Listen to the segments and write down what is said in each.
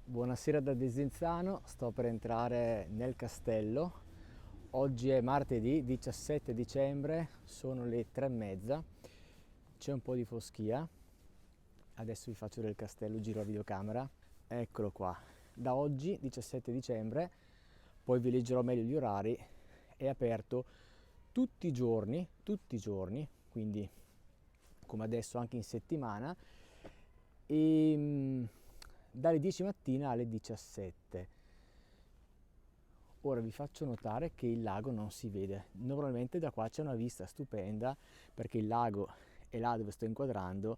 Buonasera da Desenzano, sto per entrare nel castello. Oggi è martedì 17 dicembre, sono le 3:30, c'è un po' di foschia. Adesso vi faccio vedere il castello, giro la videocamera. Eccolo qua. Da oggi, 17 dicembre, poi vi leggerò meglio gli orari, è aperto tutti i giorni, quindi come adesso anche in settimana, e dalle 10 mattina alle 17. Ora vi faccio notare che il lago non si vede. Normalmente da qua c'è una vista stupenda perché il lago è là dove sto inquadrando,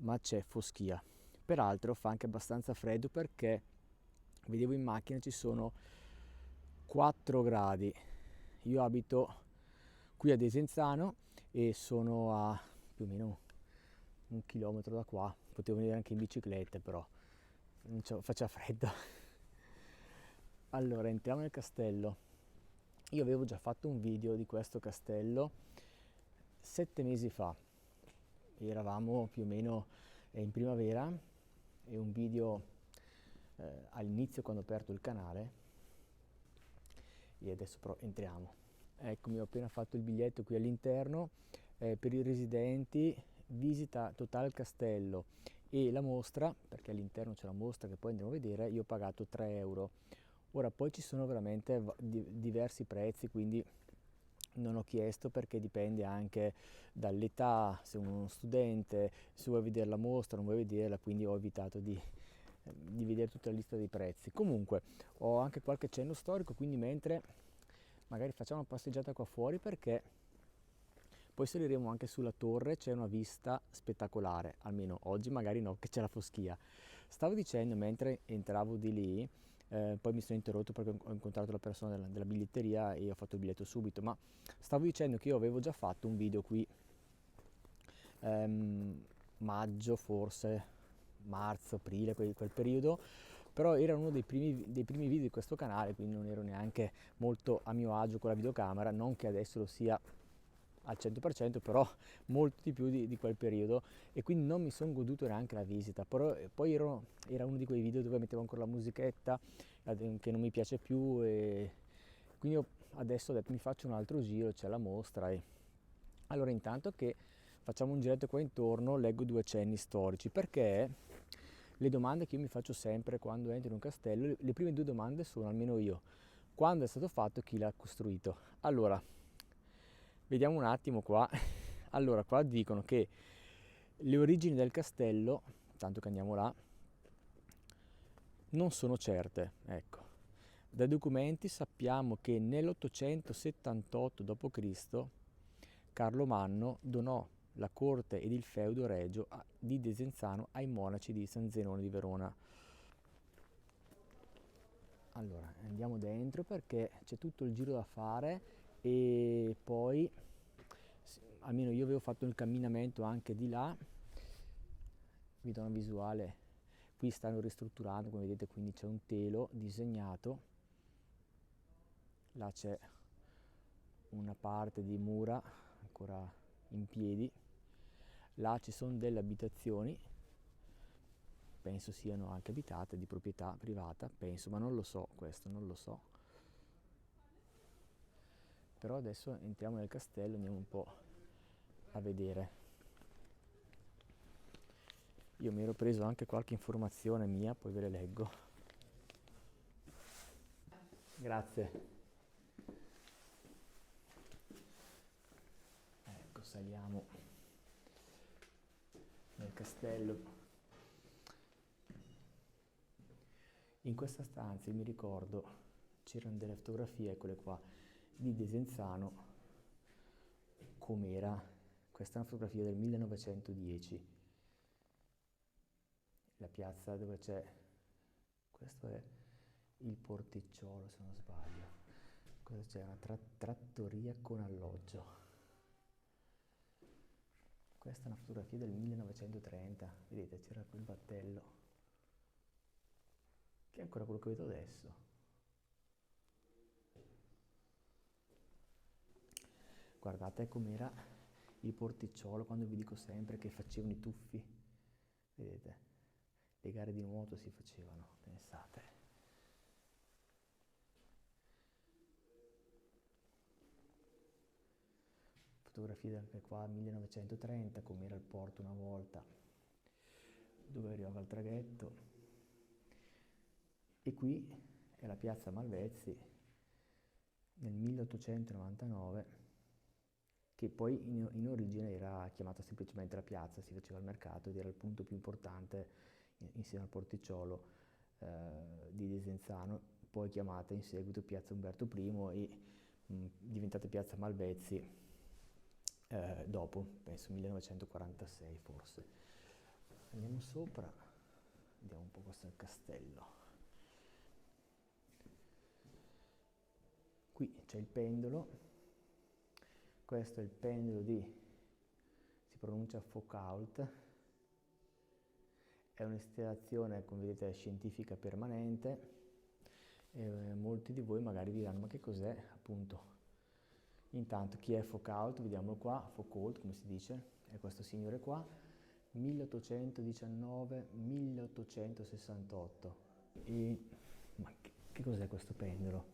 ma c'è foschia. Peraltro fa anche abbastanza freddo perché vedevo in macchina ci sono 4 gradi. Io abito qui a Desenzano e sono a più o meno 1 chilometro da qua. Potevo venire anche in bicicletta, però faceva freddo. Allora, entriamo nel castello. Io avevo già fatto un video di questo castello 7 mesi fa. Eravamo più o meno in primavera, e un video all'inizio quando ho aperto il canale. E adesso però entriamo. Eccomi, ho appena fatto il biglietto qui all'interno. Per i residenti, visita totale al castello e la mostra, perché all'interno c'è la mostra che poi andremo a vedere, io ho pagato 3 euro. Ora poi ci sono veramente diversi prezzi, quindi non ho chiesto perché dipende anche dall'età, se uno è uno studente, se vuoi vedere la mostra, non vuoi vederla, quindi ho evitato di vedere tutta la lista dei prezzi. Comunque ho anche qualche cenno storico, quindi mentre magari facciamo una passeggiata qua fuori, perché poi saliremo anche sulla torre, c'è una vista spettacolare, almeno oggi magari no, che c'è la foschia. Stavo dicendo mentre entravo di lì, poi mi sono interrotto perché ho incontrato la persona della biglietteria e ho fatto il biglietto subito, ma stavo dicendo che io avevo già fatto un video qui, maggio forse, marzo, aprile, quel periodo, però era uno dei primi video di questo canale, quindi non ero neanche molto a mio agio con la videocamera, non che adesso lo sia al 100%, però molto di più di quel periodo, e quindi non mi sono goduto neanche la visita. Però poi era uno di quei video dove mettevo ancora la musichetta che non mi piace più, e quindi adesso ho detto mi faccio un altro giro, c'è la mostra. E allora, intanto che facciamo un giretto qua intorno, leggo 2 cenni storici, perché le domande che io mi faccio sempre quando entro in un castello, le prime 2 domande sono, almeno io: quando è stato fatto, chi l'ha costruito? Allora, vediamo un attimo qua. Allora, qua dicono che le origini del castello, tanto che andiamo là, non sono certe, ecco. Dai documenti sappiamo che nell'878 d.C. Carlo Magno donò la corte ed il feudo regio di Desenzano ai monaci di San Zenone di Verona. Allora, andiamo dentro perché c'è tutto il giro da fare, e poi almeno io avevo fatto il camminamento anche di là. Vi do una visuale. Qui stanno ristrutturando, come vedete, quindi c'è un telo disegnato, là c'è una parte di mura ancora in piedi, là ci sono delle abitazioni, penso siano anche abitate, di proprietà privata, penso, ma non lo so, questo non lo so. Però adesso entriamo nel castello, andiamo un po' a vedere. Io mi ero preso anche qualche informazione mia, poi ve le leggo. Grazie. Ecco, saliamo nel castello. In questa stanza, io mi ricordo, c'erano delle fotografie, eccole qua, di Desenzano com'era. Questa è una fotografia del 1910. La piazza dove c'è, questo è il porticciolo se non sbaglio, cosa c'è? Una trattoria con alloggio. Questa è una fotografia del 1930, vedete, c'era quel battello che è ancora quello che vedo adesso. Guardate com'era il porticciolo, quando vi dico sempre che facevano i tuffi, vedete, le gare di nuoto si facevano, pensate. fotografie anche qua 1930, come era il porto una volta, dove arrivava il traghetto. E qui è la piazza Malvezzi nel 1899, che poi in origine era chiamata semplicemente la piazza, si faceva il mercato ed era il punto più importante insieme al porticciolo di Desenzano, poi chiamata in seguito piazza Umberto I e diventata piazza Malvezzi dopo, penso 1946 forse. Andiamo sopra, vediamo un po' questo è il castello. Qui c'è il pendolo, questo è il pendolo si pronuncia Foucault, è un'installazione, come vedete, scientifica permanente e molti di voi magari diranno ma che cos'è appunto. Intanto chi è Foucault? Vediamolo qua, Foucault come si dice, è questo signore qua, 1819-1868. E ma che cos'è questo pendolo?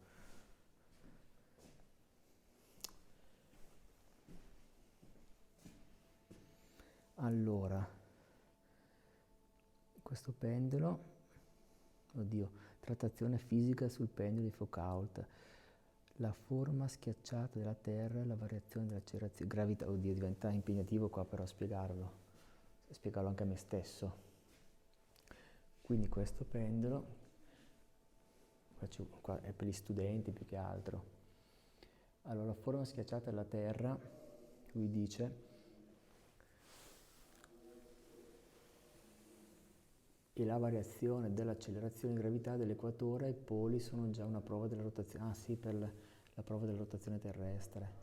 Allora, questo pendolo, trattazione fisica sul pendolo di Foucault, la forma schiacciata della Terra, la variazione dell'accelerazione, gravità, diventa impegnativo qua però spiegarlo anche a me stesso. Quindi questo pendolo, qua è per gli studenti più che altro. Allora, la forma schiacciata della Terra, lui dice, e la variazione dell'accelerazione di gravità dell'equatore ai poli sono già una prova della rotazione. Ah sì, per la prova della rotazione terrestre.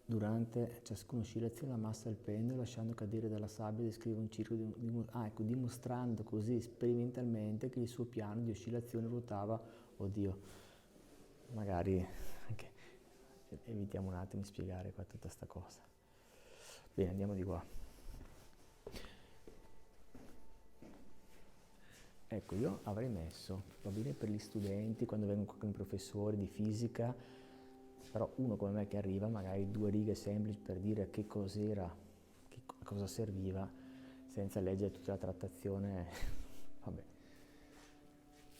Durante ciascuna oscillazione la massa del pendolo, lasciando cadere dalla sabbia, descrive un circolo dimostrando così sperimentalmente che il suo piano di oscillazione ruotava, magari anche evitiamo un attimo di spiegare qua tutta sta cosa. Bene, andiamo di qua. Ecco, io avrei messo, va bene per gli studenti, quando vengono con i professori di fisica, però uno come me che arriva, magari 2 righe semplici per dire che cos'era, a cosa serviva, senza leggere tutta la trattazione, vabbè.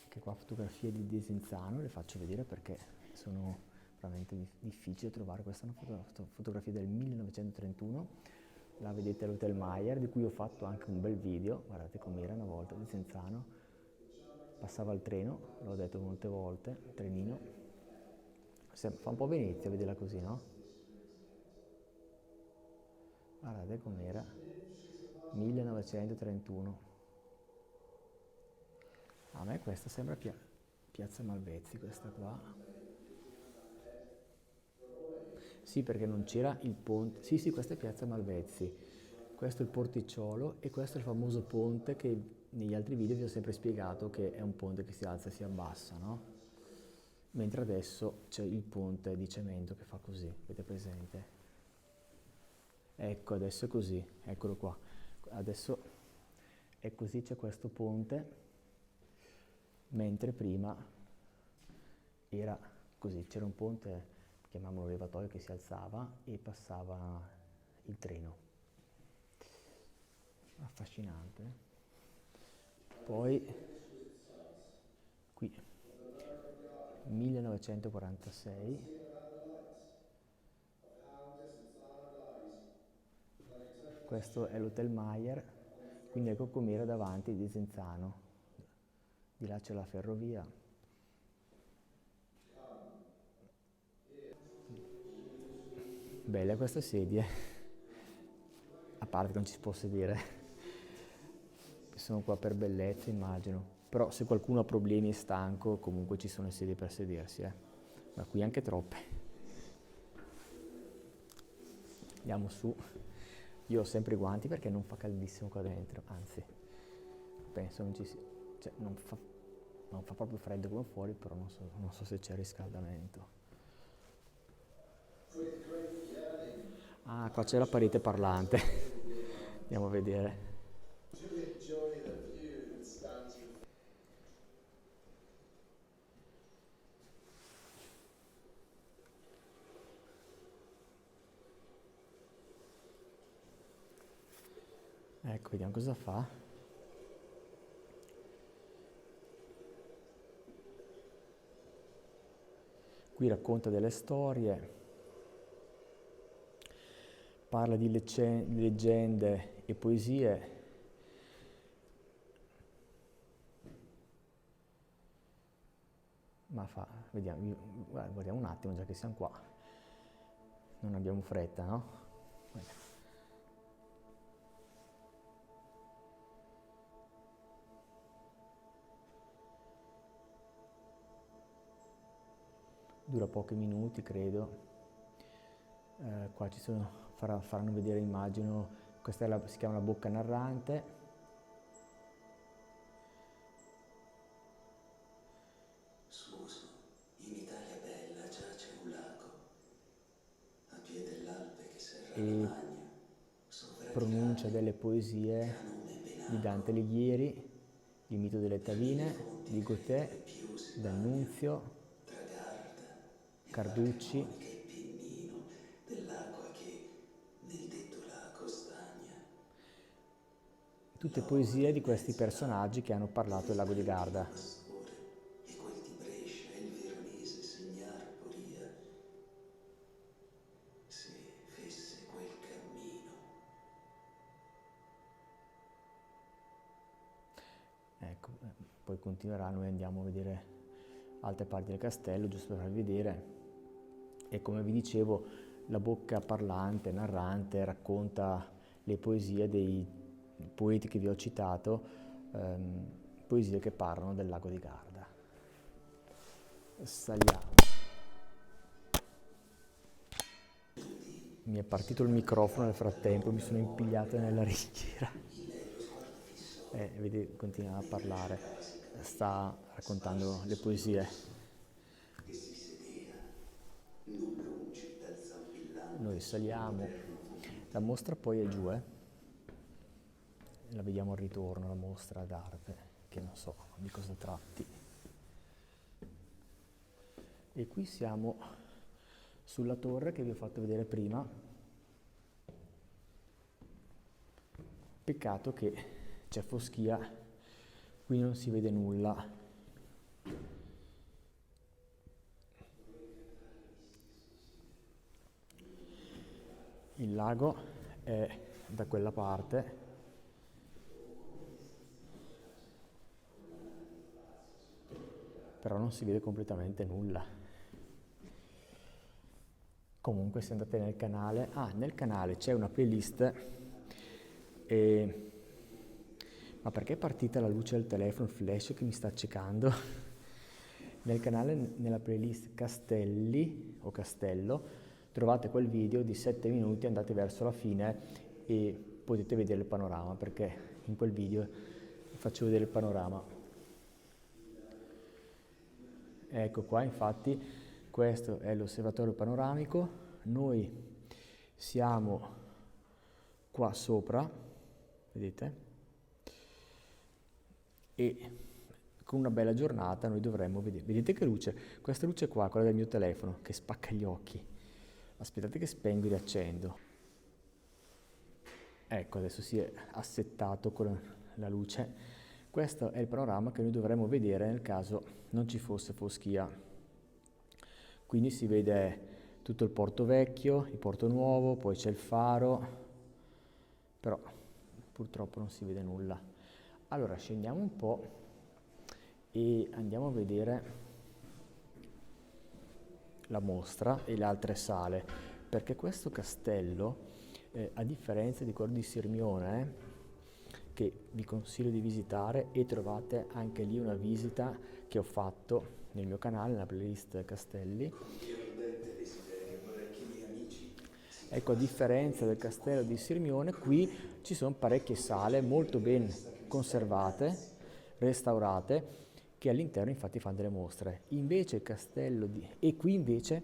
Anche qua fotografie di Desenzano, le faccio vedere perché sono veramente difficili trovare. Questa è una fotografia del 1931, la vedete all'Hotel Mayer, di cui ho fatto anche un bel video, guardate com'era una volta Desenzano, passava il treno, l'ho detto molte volte, il trenino, fa un po' Venezia vederla così, no? Guardate com'era, 1931. A me questa sembra Piazza Malvezzi, questa qua. Sì, perché non c'era il ponte. Sì, questa è Piazza Malvezzi. Questo è il porticciolo e questo è il famoso ponte che negli altri video vi ho sempre spiegato che è un ponte che si alza e si abbassa, no? Mentre adesso c'è il ponte di cemento che fa così, avete presente? Ecco, adesso è così, eccolo qua. Adesso è così, c'è questo ponte, mentre prima era così, c'era un ponte, chiamiamolo levatoio, che si alzava e passava il treno. Affascinante. Poi qui 1946, questo è l'Hotel Mayer, quindi ecco com'era davanti di Desenzano, di là c'è la ferrovia. Belle queste sedie, a parte che non ci si può sedere, sono qua per bellezza immagino, però se qualcuno ha problemi e è stanco comunque ci sono le sedie per sedersi, ma qui anche troppe. Andiamo su, io ho sempre i guanti perché non fa caldissimo qua dentro, anzi penso non ci sia, cioè non fa proprio freddo come fuori, però non so se c'è riscaldamento. Ah, qua c'è la parete parlante. Andiamo a vedere. Ecco, vediamo cosa fa. Qui racconta delle storie, parla di leggende e poesie. Ma vediamo, guardiamo un attimo, già che siamo qua. Non abbiamo fretta, no? Dura pochi minuti, credo. Qua faranno vedere, immagino, questa si chiama la bocca narrante. Scusa, in Italia bella già c'è un lago, a piede dell'Alpe che serra la E Magna, sopra di pronuncia Ade, delle che poesie ha nome di Dante Benaco, Alighieri, Il mito delle tra mille tavine, fonti di fredde Gautier, più si bagna, D'Annunzio, tra Garda e Barca Carducci, Monica e Pennino, dell'acqua che nel detto lago stagna. tutte L'oro poesie del di questi mezzo lago, personaggi che hanno parlato dove del lago di Valentino Garda. Pastore e quel di Brescia e il Veronese segnar poria, se fesse quel cammino. Ecco, poi continuerà, noi andiamo a vedere altre parti del castello, giusto per farvi vedere. E come vi dicevo, la bocca parlante, narrante, racconta le poesie dei poeti che vi ho citato, poesie che parlano del lago di Garda. Saliamo. Mi è partito il microfono nel frattempo, mi sono impigliato nella ringhiera. Vedi, continua a parlare, sta raccontando le poesie. Che si sedea, non lungi dal zampillante Noi saliamo, sull'eterno fonte. la mostra poi è giù, la vediamo al ritorno, la mostra d'arte, che non so di cosa tratti. E qui siamo sulla torre che vi ho fatto vedere prima. Peccato che c'è foschia, qui non si vede nulla. Il lago è da quella parte. Però non si vede completamente nulla. Comunque se andate nel canale, nel canale c'è una playlist, ma perché è partita la luce del telefono, il flash che mi sta accecando? Nel canale, nella playlist Castelli o Castello, trovate quel video di 7 minuti, andate verso la fine e potete vedere il panorama, perché in quel video faccio vedere il panorama. Ecco qua, infatti, questo è l'osservatorio panoramico, noi siamo qua sopra, vedete? E con una bella giornata noi dovremmo vedere. Vedete che luce? Questa luce qua, quella del mio telefono, che spacca gli occhi. Aspettate che spengo e riaccendo. Ecco, adesso si è assettato con la luce. Questo è il panorama che noi dovremmo vedere nel caso non ci fosse foschia. Quindi si vede tutto il Porto Vecchio, il Porto Nuovo, poi c'è il faro, però purtroppo non si vede nulla. Allora scendiamo un po' e andiamo a vedere la mostra e le altre sale, perché questo castello, a differenza di quello di Sirmione, che vi consiglio di visitare, e trovate anche lì una visita che ho fatto nel mio canale, nella playlist Castelli. Ecco, a differenza del castello di Sirmione, qui ci sono parecchie sale molto ben conservate, restaurate, che all'interno infatti fanno delle mostre. Invece il castello di... E qui invece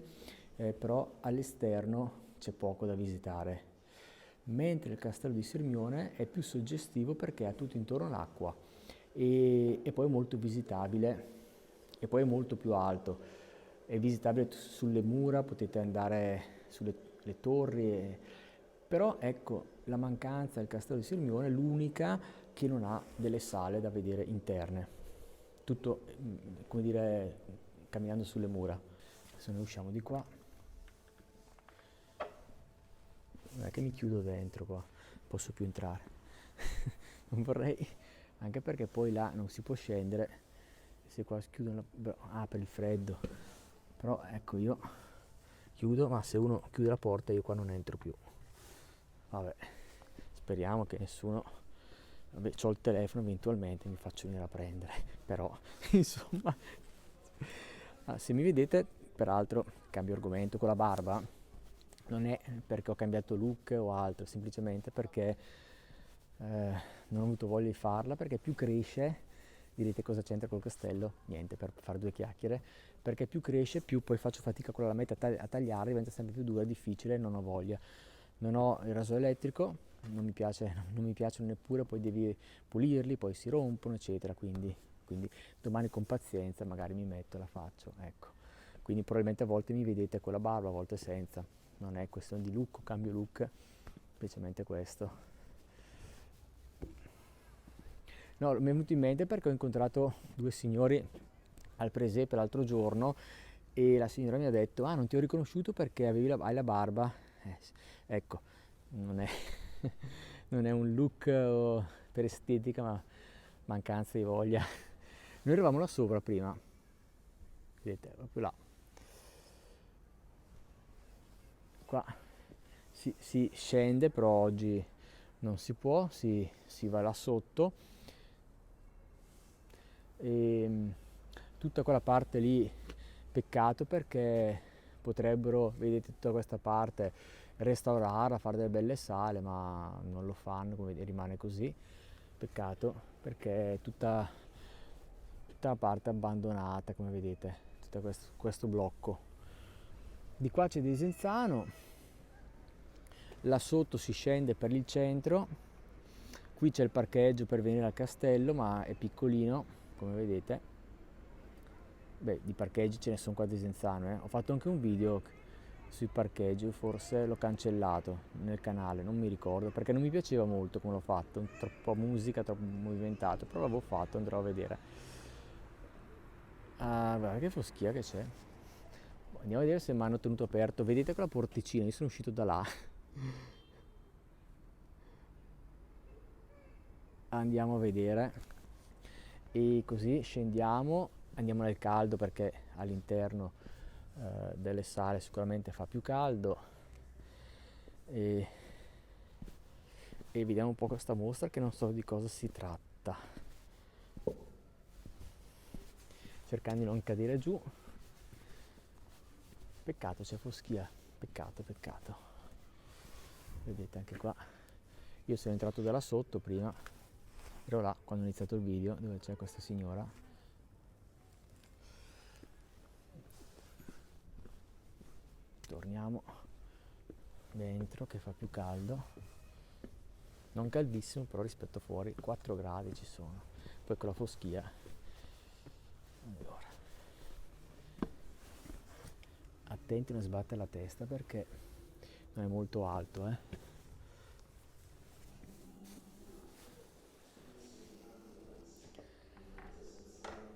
però all'esterno c'è poco da visitare, mentre il castello di Sirmione è più suggestivo perché ha tutto intorno l'acqua e poi è molto visitabile e poi è molto più alto, è visitabile sulle mura, potete andare sulle le torri, Però ecco, la mancanza del castello di Sirmione è l'unica che non ha delle sale da vedere interne. Tutto, come dire, camminando sulle mura. Adesso noi usciamo di qua. Non è che mi chiudo dentro qua, posso più entrare. Non vorrei, anche perché poi là non si può scendere. Se qua chiudono, per il freddo. Però ecco, io chiudo, ma se uno chiude la porta io qua non entro più. Vabbè, speriamo che nessuno... Vabbè, c'ho il telefono, eventualmente mi faccio venire a prendere. Però, insomma... se mi vedete, peraltro, cambio argomento, con la barba, non è perché ho cambiato look o altro, semplicemente perché non ho avuto voglia di farla, perché più cresce, direte cosa c'entra col castello? Niente, per fare due chiacchiere, perché più cresce, più poi faccio fatica con la lametta a tagliare, diventa sempre più dura, difficile, non ho voglia. Non ho il raso elettrico, non mi piacciono neppure, poi devi pulirli, poi si rompono, eccetera, quindi domani con pazienza magari mi metto e la faccio, ecco. Quindi probabilmente a volte mi vedete con la barba, a volte senza. Non è questione di look o cambio look, semplicemente questo. No, mi è venuto in mente perché ho incontrato due signori al presepe l'altro giorno e la signora mi ha detto: ah, non ti ho riconosciuto perché hai la barba. Ecco, non è, non è un look per estetica, ma mancanza di voglia. Noi eravamo là sopra prima, vedete, proprio là. Qua si scende, però oggi non si può, si va là sotto. E tutta quella parte lì, peccato, perché potrebbero, vedete tutta questa parte, restaurarla, fare delle belle sale, ma non lo fanno, come rimane così. Peccato, perché è tutta la parte abbandonata, come vedete, tutto questo blocco. Di qua c'è Desenzano, là sotto si scende per il centro, qui c'è il parcheggio per venire al castello, ma è piccolino, come vedete. Beh, di parcheggi ce ne sono qua a Desenzano, Ho fatto anche un video sui parcheggi, forse l'ho cancellato nel canale, non mi ricordo, perché non mi piaceva molto come l'ho fatto, troppa musica, troppo movimentato, però l'avevo fatto, andrò a vedere. Ah, guarda che foschia che c'è. Andiamo a vedere se mi hanno tenuto aperto. Vedete quella porticina, io sono uscito da là. Andiamo a vedere. E così scendiamo, andiamo nel caldo perché all'interno delle sale sicuramente fa più caldo. E vediamo un po' questa mostra che non so di cosa si tratta. Cercando di non cadere giù. Peccato, c'è foschia, peccato. Vedete anche qua, io sono entrato da là sotto prima, ero là quando ho iniziato il video, dove c'è questa signora. Torniamo dentro che fa più caldo, non caldissimo, però rispetto a fuori 4 gradi ci sono, poi con la foschia. Allora, attenti a non sbattere la testa perché non è molto alto,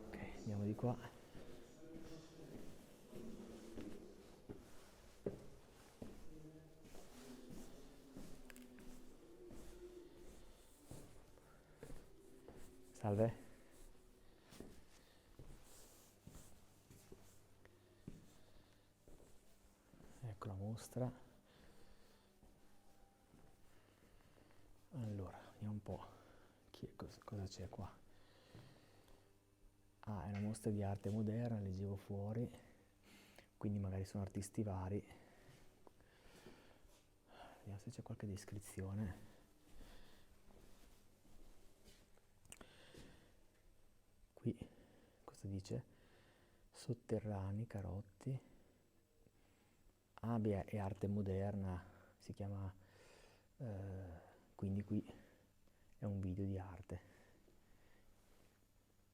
Ok, andiamo di qua. Salve. Ecco la mostra. Allora, vediamo un po' cosa c'è qua. Ah, è una mostra di arte moderna, leggevo fuori, quindi magari sono artisti vari. Vediamo se c'è qualche descrizione. Qui cosa dice? Sotterranei, Carotti. Ah, beh, è arte moderna, si chiama, quindi qui è un video di arte,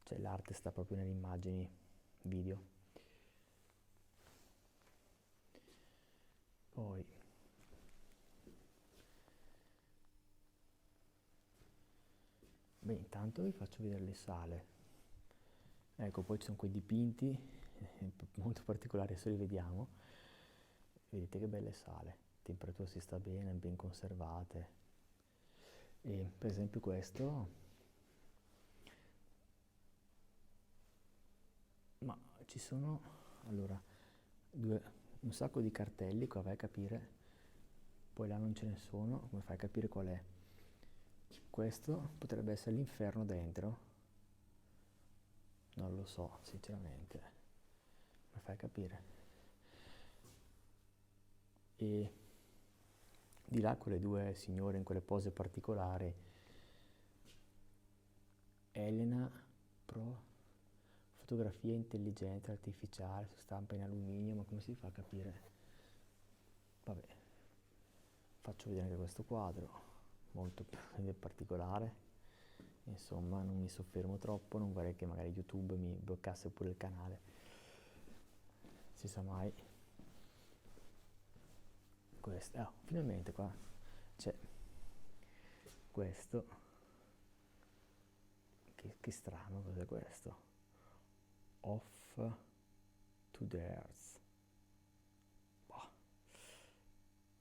cioè l'arte sta proprio nelle immagini video. Poi Beh, intanto vi faccio vedere le sale. Ecco, poi ci sono quei dipinti molto particolari, adesso li vediamo. Vedete che belle sale, temperatura si sta bene, ben conservate. E per esempio questo, ma ci sono, allora, un sacco di cartelli, qua vai a capire, poi là non ce ne sono, come fai a capire qual è? Questo potrebbe essere l'inferno dentro, non lo so, sinceramente, come fai a capire? E di là quelle due signore in quelle pose particolari, Elena Pro, fotografia intelligente artificiale su stampa in alluminio, ma come si fa a capire? Vabbè, faccio vedere anche questo quadro, molto particolare, insomma non mi soffermo troppo, non vorrei che magari YouTube mi bloccasse pure il canale, si sa mai. Questo, finalmente qua c'è questo, che strano, cos'è questo? Off to the Earth, boh.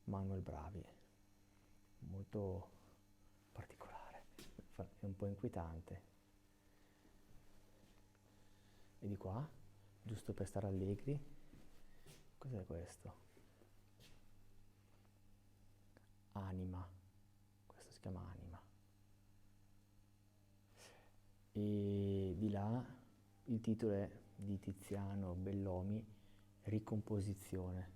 Manuel Bravi, molto particolare, è un po' inquietante. E di qua, giusto per stare allegri, cos'è questo? Anima, questo si chiama Anima. E di là il titolo è di Tiziano Bellomi, Ricomposizione.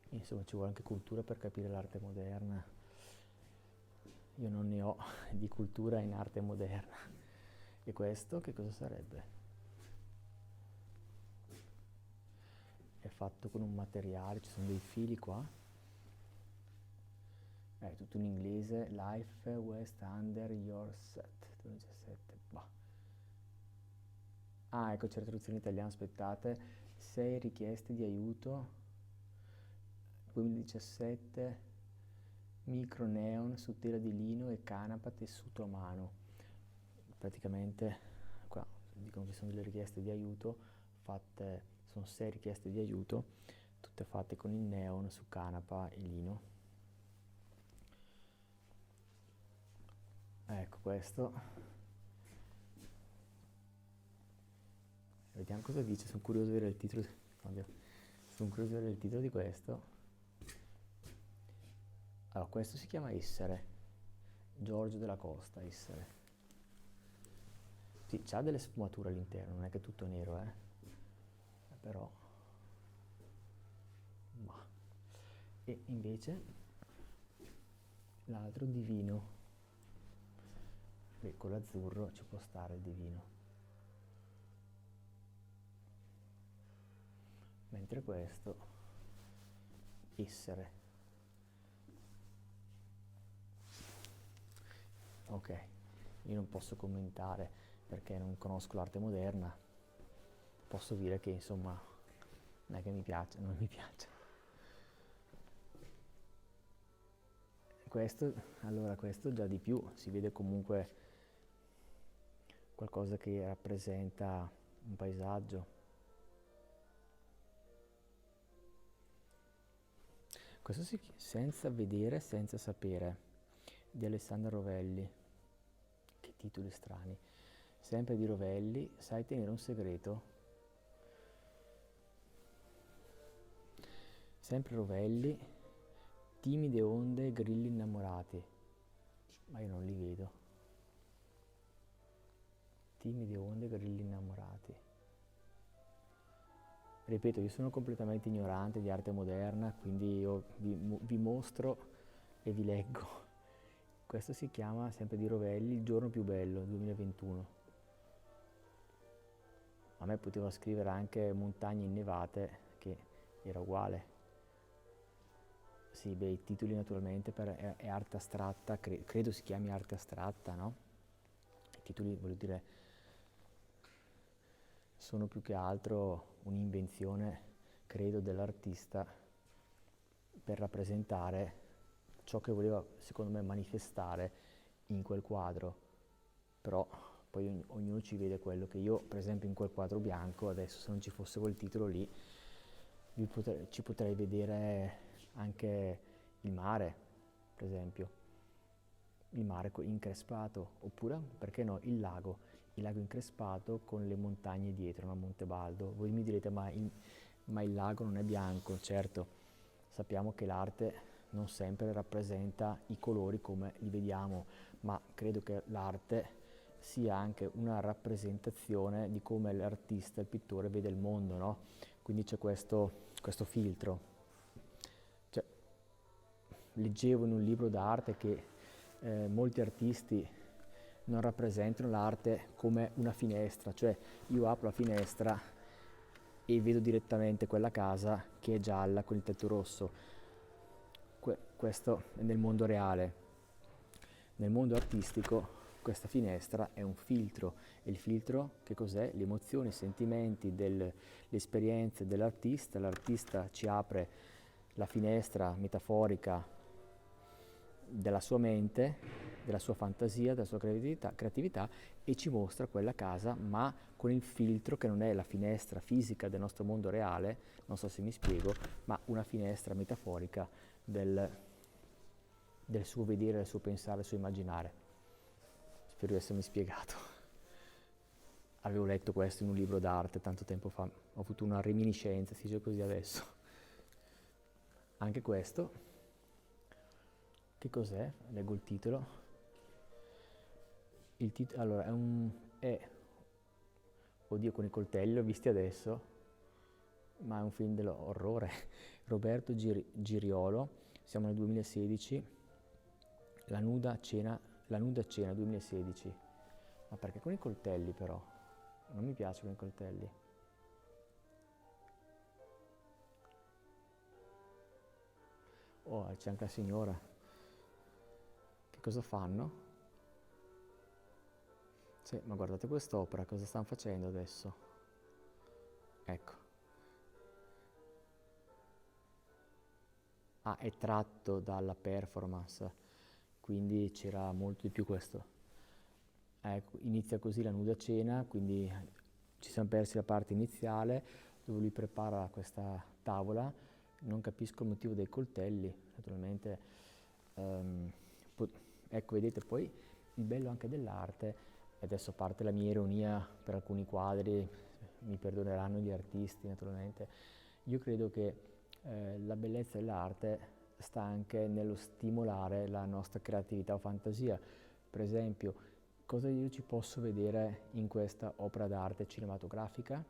Insomma ci vuole anche cultura per capire l'arte moderna. Io non ne ho di cultura in arte moderna. E questo che cosa sarebbe? È fatto con un materiale, ci sono dei fili qua. È tutto in inglese, Life West Under Your Set, 2017. Bah. Ah, ecco, c'è la traduzione italiana, aspettate. 6 richieste di aiuto, 2017, micro neon su tela di lino e canapa tessuto a mano. Praticamente qua dicono che sono delle richieste di aiuto fatte, sono 6 richieste di aiuto, tutte fatte con il neon su canapa e lino. Ecco questo. Vediamo cosa dice, sono curioso di vedere il titolo. Oddio. Sono curioso di vedere il titolo di questo. Allora, questo si chiama Essere, Giorgio della Costa, Essere. Sì, c'ha delle sfumature all'interno, non è che è tutto nero, però. Ma. E invece l'altro divino. Beh, con l'azzurro ci può stare il divino. Mentre questo, Essere. Ok, io non posso commentare perché non conosco l'arte moderna, posso dire che insomma non è che mi piace, non mi piace. Questo, allora questo già di più, si vede comunque qualcosa che rappresenta un paesaggio. Questo sì, senza vedere, senza sapere, di Alessandro Rovelli. Che titoli strani. Sempre di Rovelli, sai tenere un segreto? Sempre Rovelli, timide onde, grilli innamorati. Ma io non li vedo. Timide onde, grilli innamorati. Ripeto, io sono completamente ignorante di arte moderna, quindi io vi mostro e vi leggo. Questo si chiama, sempre di Rovelli, Il giorno più bello, 2021. A me poteva scrivere anche Montagne innevate, che era uguale. Sì, beh, i titoli naturalmente è arte astratta, credo si chiami arte astratta, no? I titoli, voglio dire, sono più che altro un'invenzione, credo, dell'artista per rappresentare ciò che voleva, secondo me, manifestare in quel quadro, però poi ognuno ci vede quello che io, per esempio, in quel quadro bianco, adesso se non ci fosse quel titolo lì, ci potrei vedere anche il mare, per esempio, il mare increspato, oppure, perché no, il lago increspato con le montagne dietro, no? Monte Baldo. Voi mi direte, ma il lago non è bianco? Certo, sappiamo che l'arte non sempre rappresenta i colori come li vediamo, ma credo che l'arte sia anche una rappresentazione di come l'artista, il pittore vede il mondo, no? Quindi c'è questo filtro. Cioè, leggevo in un libro d'arte che molti artisti non rappresentano l'arte come una finestra, cioè io apro la finestra e vedo direttamente quella casa che è gialla con il tetto rosso. Questo è nel mondo reale. Nel mondo artistico questa finestra è un filtro, e il filtro che cos'è? Le emozioni, i sentimenti, le esperienze dell'artista. L'artista ci apre la finestra metaforica della sua mente, della sua fantasia, della sua creatività e ci mostra quella casa, ma con il filtro che non è la finestra fisica del nostro mondo reale, non so se mi spiego, ma una finestra metaforica del suo vedere, del suo pensare, del suo immaginare. Spero di essermi spiegato. Avevo letto questo in un libro d'arte tanto tempo fa, ho avuto una reminiscenza, si dice così adesso. Anche questo, che cos'è? Leggo il titolo. Allora, oddio, con i coltelli l'ho visti adesso, ma è un film dell'orrore. Roberto Giriolo, siamo nel 2016, La nuda cena 2016. Ma perché con i coltelli però? Non mi piace con i coltelli. Oh, c'è anche la signora. Che cosa fanno? Sì, ma guardate quest'opera, cosa stanno facendo adesso? Ecco. Ah, è tratto dalla performance, quindi c'era molto di più questo. Ecco, inizia così la nuda cena, quindi ci siamo persi la parte iniziale dove lui prepara questa tavola. Non capisco il motivo dei coltelli, naturalmente. ehm, ecco, vedete, poi il bello anche dell'arte, e adesso a parte la mia ironia per alcuni quadri, mi perdoneranno gli artisti naturalmente, io credo che la bellezza dell'arte sta anche nello stimolare la nostra creatività o fantasia. Per esempio, cosa io ci posso vedere in questa opera d'arte cinematografica?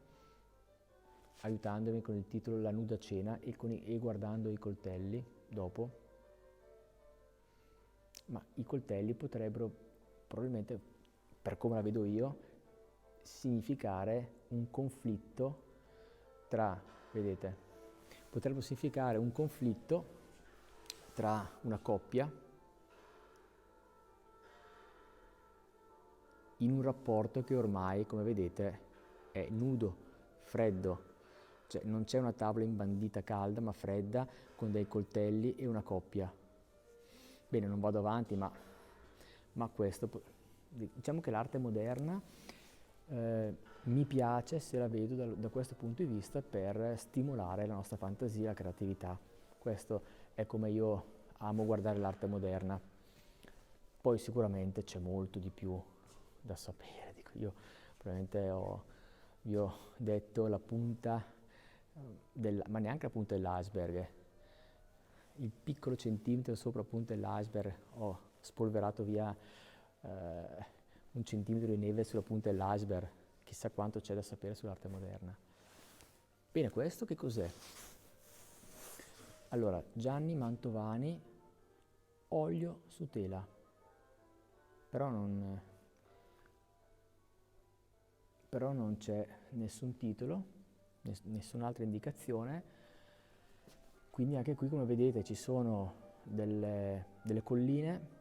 Aiutandomi con il titolo La nuda cena e guardando i coltelli dopo. Ma i coltelli potrebbero probabilmente, per come la vedo io, significare un conflitto tra, vedete, potrebbero significare un conflitto tra una coppia in un rapporto che ormai, come vedete, è nudo, freddo, cioè non c'è una tavola imbandita calda ma fredda con dei coltelli e una coppia. Bene, non vado avanti, ma questo, diciamo che l'arte moderna mi piace se la vedo da questo punto di vista per stimolare la nostra fantasia e la creatività. Questo è come io amo guardare l'arte moderna. Poi sicuramente c'è molto di più da sapere. Dico, io probabilmente vi ho detto la punta, ma neanche la punta dell'iceberg. Il piccolo centimetro sopra la punta dell'iceberg, ho spolverato via un centimetro di neve sulla punta dell'iceberg, chissà quanto c'è da sapere sull'arte moderna. Bene, questo che cos'è? Allora, Gianni Mantovani, olio su tela, però non c'è nessun titolo, nessun'altra indicazione, quindi anche qui, come vedete, ci sono delle colline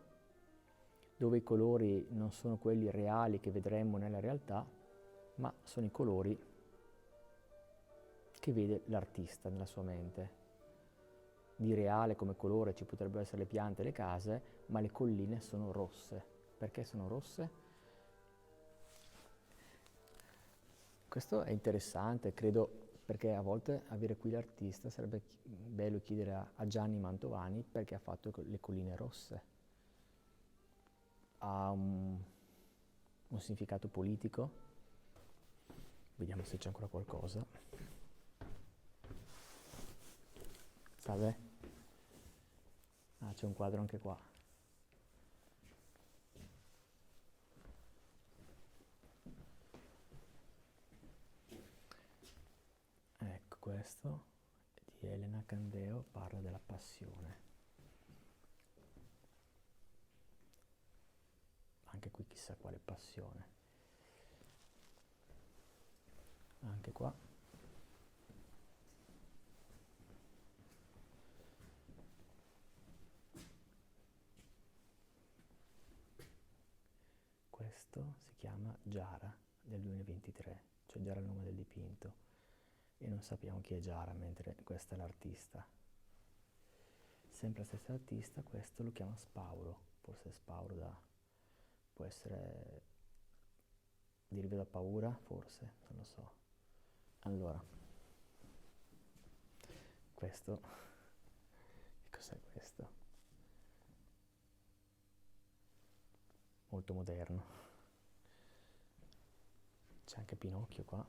dove i colori non sono quelli reali che vedremmo nella realtà, ma sono i colori che vede l'artista nella sua mente. di reale come colore ci potrebbero essere le piante e le case, ma le colline sono rosse. Perché sono rosse? Questo è interessante, credo, perché a volte avere qui l'artista sarebbe bello chiedere a Gianni Mantovani perché ha fatto le colline rosse. Ha un significato politico? Vediamo se c'è ancora qualcosa. Salve? Ah, c'è un quadro anche qua. Ecco, questo di Elena Candeo parla della passione. Anche qui chissà quale passione. Anche qua. Questo si chiama Giara del 2023, cioè Giara è il nome del dipinto e non sappiamo chi è Giara, mentre questa è l'artista. Sempre la stessa artista, questo lo chiama Spauro, forse Spauro può essere deriva da paura, forse, non lo so. Allora, questo, che cos'è questo? Molto moderno. C'è anche Pinocchio qua.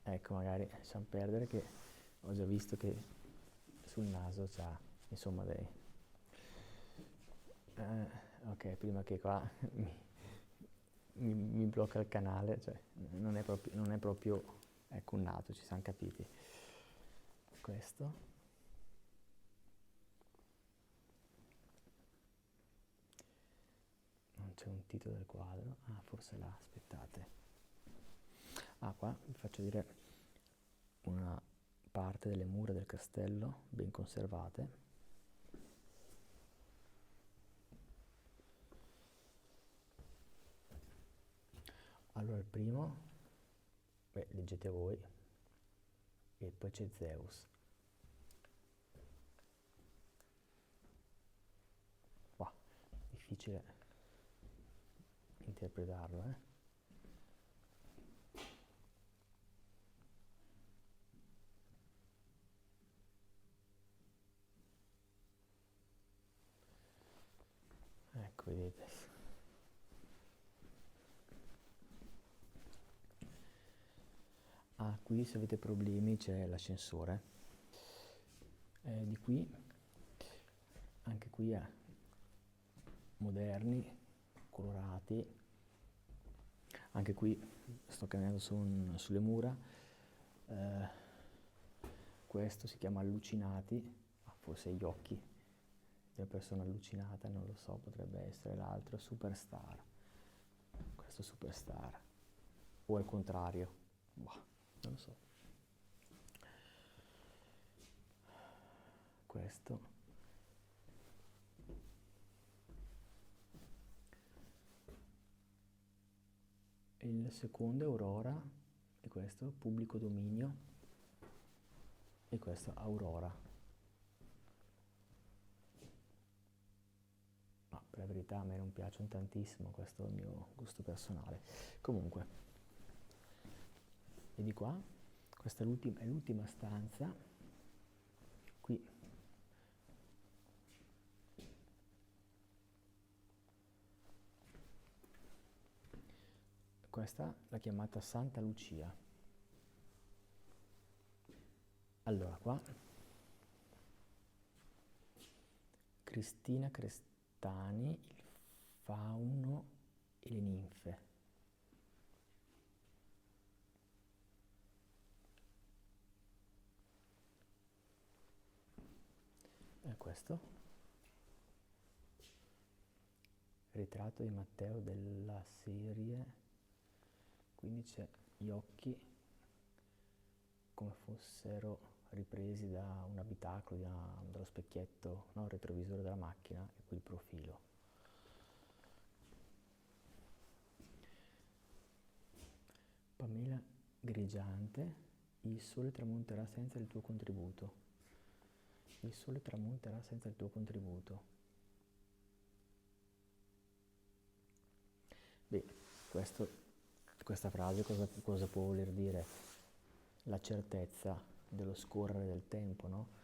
Ecco, magari lasciamo perdere che ho già visto che sul naso c'ha, insomma, dei... ok, prima che qua mi blocca il canale, cioè non è proprio ecco un naso, ci siamo capiti. Questo. Non c'è un titolo del quadro. Ah, forse là, aspettate. Ah, qua vi faccio vedere una parte delle mura del castello ben conservate. Allora il primo, beh, leggete voi, e poi c'è Zeus. Wow, difficile interpretarlo, eh? Ecco, vedete. Ah, qui se avete problemi c'è l'ascensore. Di qui, anche qui è moderni, colorati. Anche qui sto camminando sulle mura. Questo si chiama Allucinati, forse gli occhi di una persona allucinata, non lo so, potrebbe essere l'altro, Superstar. Questo Superstar. O al contrario, boh, non lo so. Questo. Il secondo è Aurora, e questo Pubblico Dominio, e questo Aurora. Ma per la verità a me non piacciono tantissimo, questo è il mio gusto personale. Comunque, vedi qua, questa è l'ultima stanza. Qui questa l'ha chiamata Santa Lucia. Allora qua Cristina Crestani, il fauno e le ninfe. E questo ritratto di Matteo della serie, quindi c'è gli occhi come fossero ripresi da un abitacolo, dallo specchietto, no, il retrovisore della macchina, e qui il profilo. Pamela Grigiante, il sole tramonterà senza il tuo contributo. il sole tramonterà senza il tuo contributo. Beh, questa frase cosa può voler dire? La certezza dello scorrere del tempo, no?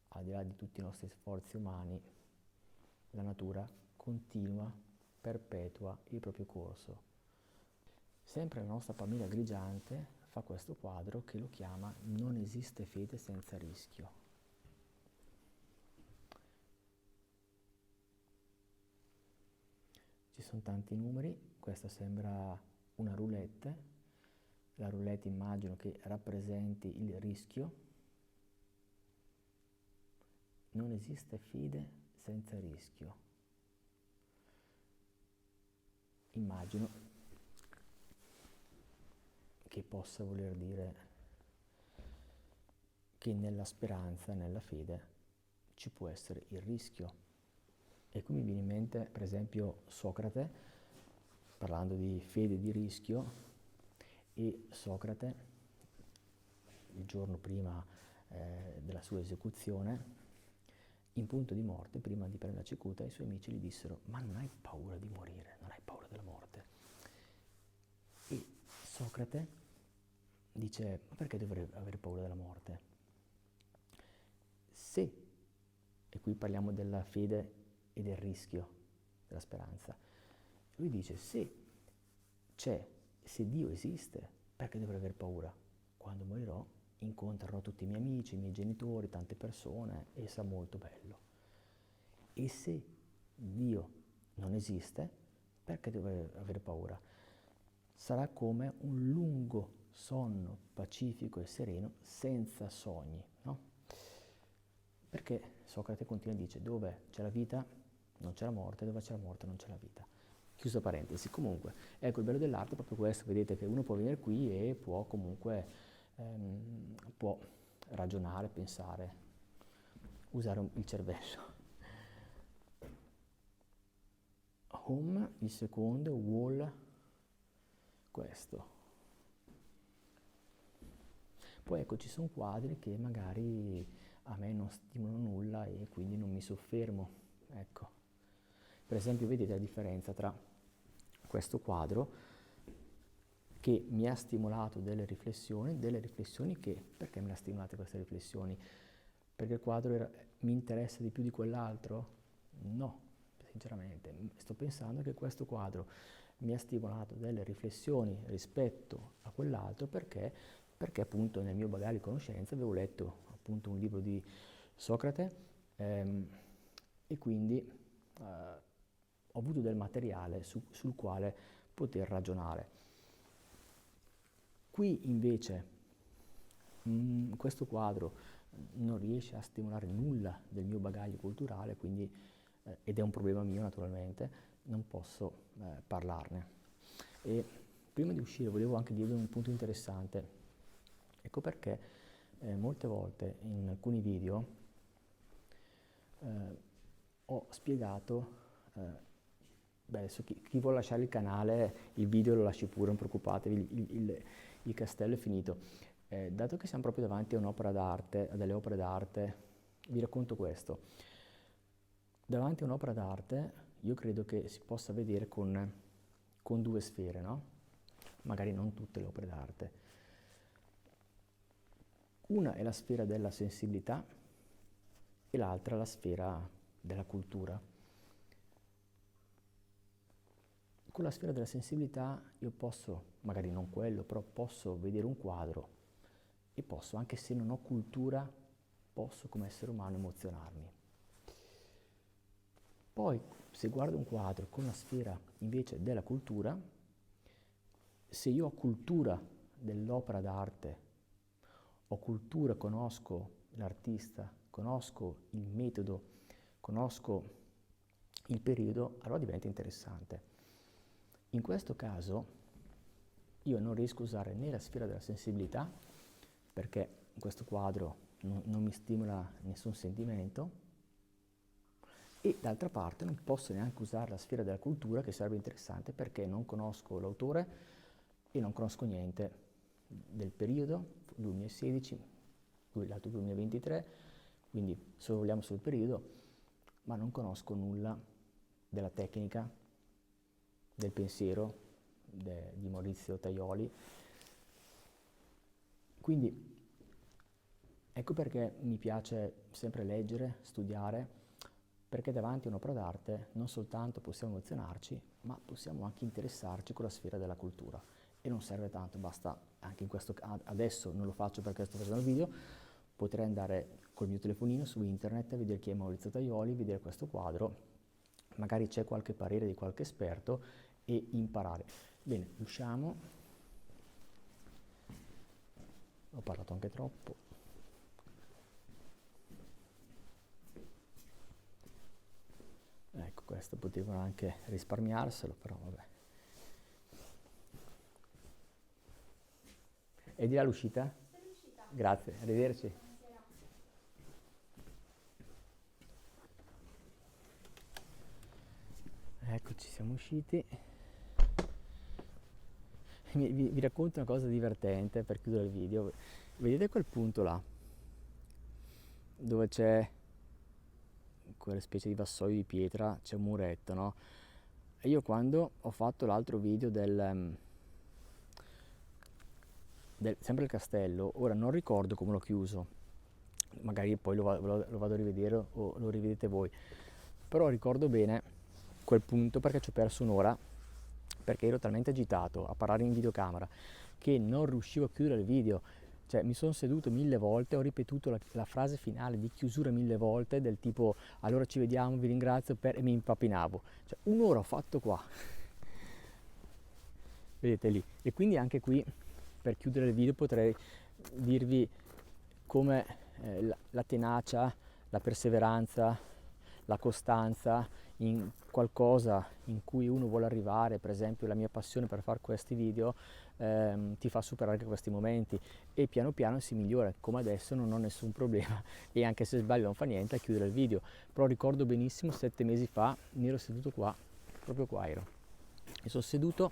Al di là di tutti i nostri sforzi umani, la natura continua, perpetua il proprio corso. Sempre la nostra Pamela Grigiante fa questo quadro che lo chiama "Non esiste fede senza rischio". Ci sono tanti numeri, questa sembra una roulette, la roulette immagino che rappresenti il rischio. Non esiste fede senza rischio. Immagino che possa voler dire che nella speranza, nella fede, ci può essere il rischio. E qui mi viene in mente, per esempio, Socrate, parlando di fede e di rischio, e Socrate, il giorno prima della sua esecuzione, in punto di morte, prima di prendere la cicuta, i suoi amici gli dissero: ma non hai paura di morire, non hai paura della morte? E Socrate dice: ma perché dovrei avere paura della morte? Se, e qui parliamo della fede e del rischio, della speranza, lui dice: se Dio esiste, perché dovrei aver paura? Quando morirò incontrerò tutti i miei amici, i miei genitori, tante persone e sarà molto bello. E se Dio non esiste, perché dovrei avere paura? Sarà come un lungo sonno pacifico e sereno senza sogni, no? Perché Socrate continua e dice: dove c'è la vita non c'è la morte, dove c'è la morte non c'è la vita. Chiusa parentesi. Comunque, ecco, il bello dell'arte è proprio questo, vedete che uno può venire qui e può comunque può ragionare, pensare, usare il cervello. Home, il secondo, wall, questo. Poi ecco, ci sono quadri che magari a me non stimolano nulla e quindi non mi soffermo, ecco. Per esempio, vedete la differenza tra questo quadro che mi ha stimolato delle riflessioni che, perché me le ha stimolate queste riflessioni? Perché il quadro mi interessa di più di quell'altro? No, sinceramente. Sto pensando che questo quadro mi ha stimolato delle riflessioni rispetto a quell'altro perché appunto nel mio bagaglio di conoscenze avevo letto appunto un libro di Socrate e quindi ho avuto del materiale sul quale poter ragionare. Qui invece questo quadro non riesce a stimolare nulla del mio bagaglio culturale, quindi, ed è un problema mio naturalmente, non posso parlarne. E prima di uscire volevo anche dirvi un punto interessante. Ecco perché molte volte in alcuni video ho spiegato, adesso chi vuole lasciare il canale, il video lo lasci pure, non preoccupatevi, il castello è finito. Dato che siamo proprio davanti a un'opera d'arte, a delle opere d'arte, vi racconto questo. Davanti a un'opera d'arte io credo che si possa vedere con due sfere, no? Magari non tutte le opere d'arte. Una è la sfera della sensibilità e l'altra la sfera della cultura. Con la sfera della sensibilità io posso, magari non quello, però posso vedere un quadro e posso, anche se non ho cultura, posso come essere umano emozionarmi. Poi, se guardo un quadro con la sfera invece della cultura, se io ho cultura dell'opera d'arte, ho cultura, conosco l'artista, conosco il metodo, conosco il periodo, allora diventa interessante. In questo caso io non riesco a usare né la sfera della sensibilità, perché in questo quadro non mi stimola nessun sentimento, e d'altra parte non posso neanche usare la sfera della cultura, che sarebbe interessante, perché non conosco l'autore e non conosco niente del periodo, 2016, l'altro 2023, quindi sorvoliamo sul periodo, ma non conosco nulla della tecnica, del pensiero di Maurizio Tajoli. Quindi ecco perché mi piace sempre leggere, studiare, perché davanti a un'opera d'arte non soltanto possiamo emozionarci, ma possiamo anche interessarci con la sfera della cultura. E non serve tanto, basta, anche in questo adesso non lo faccio perché sto facendo il video, potrei andare col mio telefonino su internet a vedere chi è Maurizio Tajoli, vedere questo quadro, magari c'è qualche parere di qualche esperto e imparare. Bene, usciamo. Ho parlato anche troppo. Ecco, questo potevano anche risparmiarselo, però vabbè. E di là l'uscita? Grazie, arrivederci. Eccoci, siamo usciti. Vi racconto una cosa divertente per chiudere il video. Vedete quel punto là? Dove c'è quella specie di vassoio di pietra, c'è un muretto, no? E io quando ho fatto l'altro video sempre il castello, ora non ricordo come l'ho chiuso, magari poi lo vado a rivedere o lo rivedete voi, però ricordo bene quel punto perché ci ho perso un'ora, perché ero talmente agitato a parlare in videocamera che non riuscivo a chiudere il video. Cioè mi sono seduto 1000 volte, ho ripetuto la frase finale di chiusura 1000 volte, del tipo allora ci vediamo, vi ringrazio e mi impappinavo. Cioè un'ora ho fatto qua. Vedete lì. E quindi anche qui, per chiudere il video, potrei dirvi come la tenacia, la perseveranza, la costanza in qualcosa in cui uno vuole arrivare, per esempio la mia passione per fare questi video, ti fa superare anche questi momenti e piano piano si migliora. Come adesso non ho nessun problema e anche se sbaglio non fa niente a chiudere il video, però ricordo benissimo 7 mesi fa mi ero seduto qua, proprio qua ero, mi sono seduto,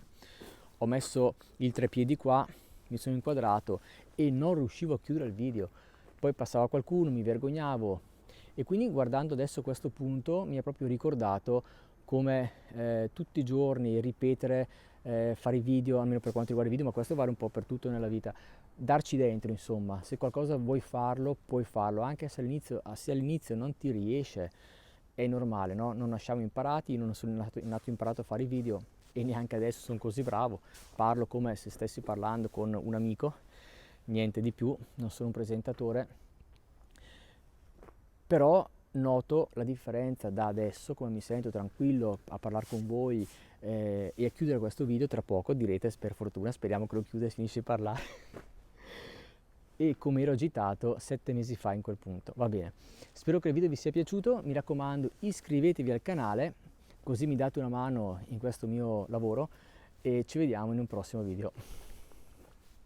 ho messo il treppiedi qua, mi sono inquadrato e non riuscivo a chiudere il video, poi passava qualcuno, mi vergognavo e quindi guardando adesso questo punto mi ha proprio ricordato come tutti i giorni ripetere, fare i video, almeno per quanto riguarda i video, ma questo vale un po' per tutto nella vita, darci dentro insomma, se qualcosa vuoi farlo, puoi farlo, anche se all'inizio non ti riesce, è normale, no? Non nasciamo imparati, io non sono nato imparato a fare i video e neanche adesso sono così bravo, parlo come se stessi parlando con un amico, niente di più, non sono un presentatore, però noto la differenza da adesso, come mi sento tranquillo a parlare con voi e a chiudere questo video. Tra poco direte, per fortuna, speriamo che lo chiuda e finisce di parlare e come ero agitato 7 mesi fa in quel punto. Va bene, spero che il video vi sia piaciuto, mi raccomando iscrivetevi al canale così mi date una mano in questo mio lavoro e ci vediamo in un prossimo video.